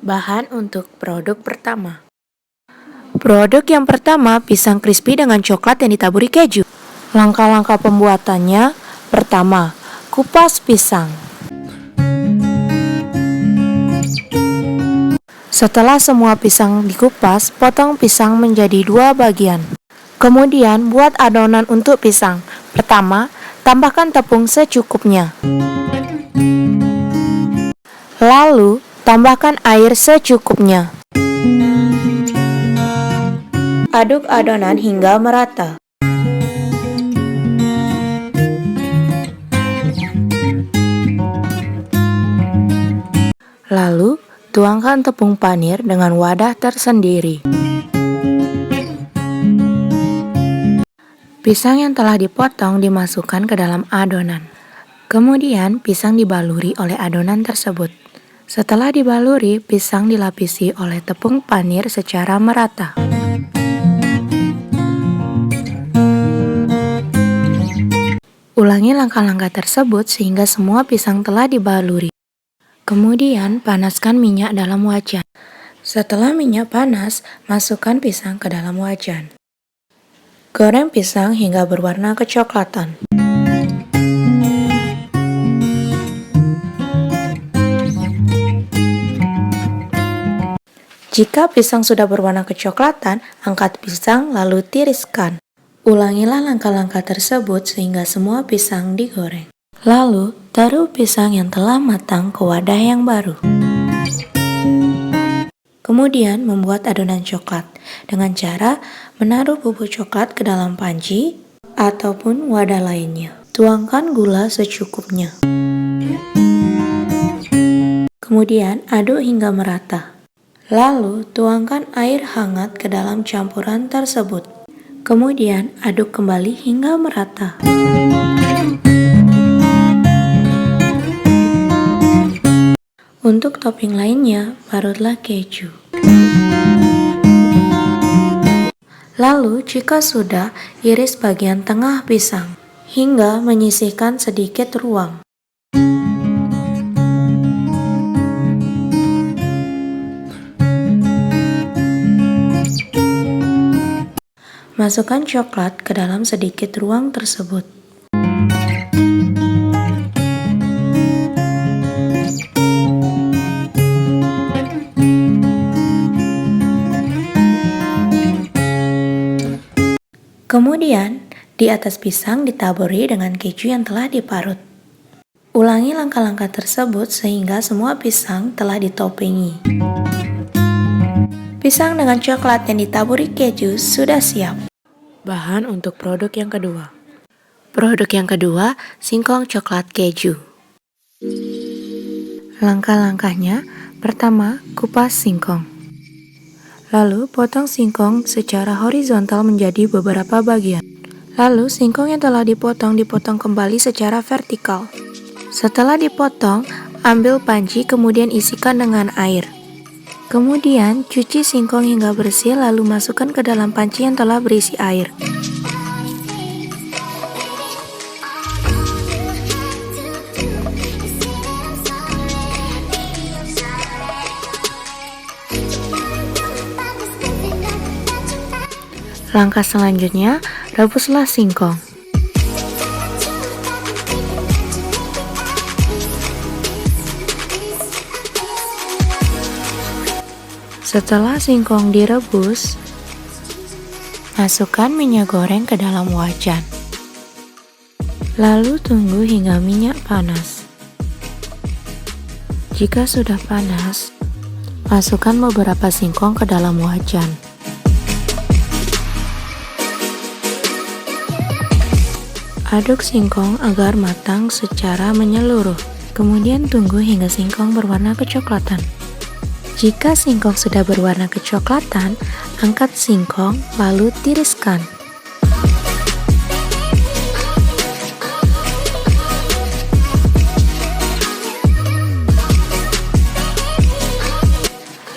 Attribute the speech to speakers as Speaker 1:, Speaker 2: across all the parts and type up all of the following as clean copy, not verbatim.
Speaker 1: Bahan untuk produk pertama. Produk yang pertama, pisang crispy dengan coklat yang ditaburi keju. Langkah-langkah pembuatannya. Pertama, kupas pisang. Setelah semua pisang dikupas, potong pisang menjadi 2 bagian. Kemudian buat adonan untuk pisang. Pertama, tambahkan tepung secukupnya. Lalu, tambahkan air secukupnya. Aduk adonan hingga merata. Lalu, tuangkan tepung panir dengan wadah tersendiri. Pisang yang telah dipotong dimasukkan ke dalam adonan. Kemudian, pisang dibaluri oleh adonan tersebut. Setelah dibaluri, pisang dilapisi oleh tepung panir secara merata. Ulangi langkah-langkah tersebut sehingga semua pisang telah dibaluri. Kemudian, panaskan minyak dalam wajan. Setelah minyak panas, masukkan pisang ke dalam wajan. Goreng pisang hingga berwarna kecoklatan. Jika pisang sudah berwarna kecoklatan, angkat pisang lalu tiriskan. Ulangilah langkah-langkah tersebut sehingga semua pisang digoreng. Lalu, taruh pisang yang telah matang ke wadah yang baru. Kemudian, membuat adonan coklat dengan cara menaruh bubuk coklat ke dalam panci ataupun wadah lainnya. Tuangkan gula secukupnya. Kemudian, aduk hingga merata. Lalu, tuangkan air hangat ke dalam campuran tersebut. Kemudian, aduk kembali hingga merata. Untuk topping lainnya, parutlah keju. Lalu, jika sudah, iris bagian tengah pisang hingga menyisihkan sedikit ruang. Masukkan coklat ke dalam sedikit ruang tersebut. Kemudian, di atas pisang ditaburi dengan keju yang telah diparut. Ulangi langkah-langkah tersebut sehingga semua pisang telah ditopingi. Pisang dengan coklat yang ditaburi keju sudah siap. Bahan untuk produk yang kedua. Produk yang kedua, singkong coklat keju. Langkah-langkahnya, pertama, kupas singkong. Lalu, potong singkong secara horizontal menjadi beberapa bagian. Lalu, singkong yang telah dipotong kembali secara vertikal. Setelah dipotong, ambil panci kemudian isikan dengan air. Kemudian, cuci singkong hingga bersih lalu masukkan ke dalam panci yang telah berisi air. Langkah selanjutnya, rebuslah singkong. Setelah singkong direbus, masukkan minyak goreng ke dalam wajan. Lalu tunggu hingga minyak panas. Jika sudah panas, masukkan beberapa singkong ke dalam wajan. Aduk singkong agar matang secara menyeluruh. Kemudian tunggu hingga singkong berwarna kecoklatan. Jika singkong sudah berwarna kecoklatan, angkat singkong lalu tiriskan.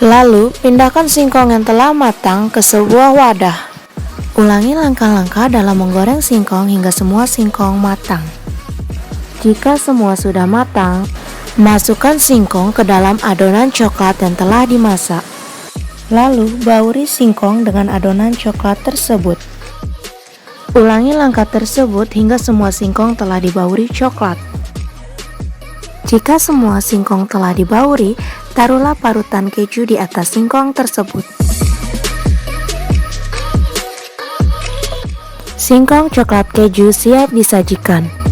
Speaker 1: Lalu, pindahkan singkong yang telah matang ke sebuah wadah. Ulangi langkah-langkah dalam menggoreng singkong hingga semua singkong matang. Jika semua sudah matang, Masukkan singkong ke dalam adonan coklat yang telah dimasak. Lalu, bauri singkong dengan adonan coklat tersebut. Ulangi langkah tersebut hingga semua singkong telah dibauri coklat. Jika semua singkong telah dibauri, taruhlah parutan keju di atas singkong tersebut. Singkong coklat keju siap disajikan.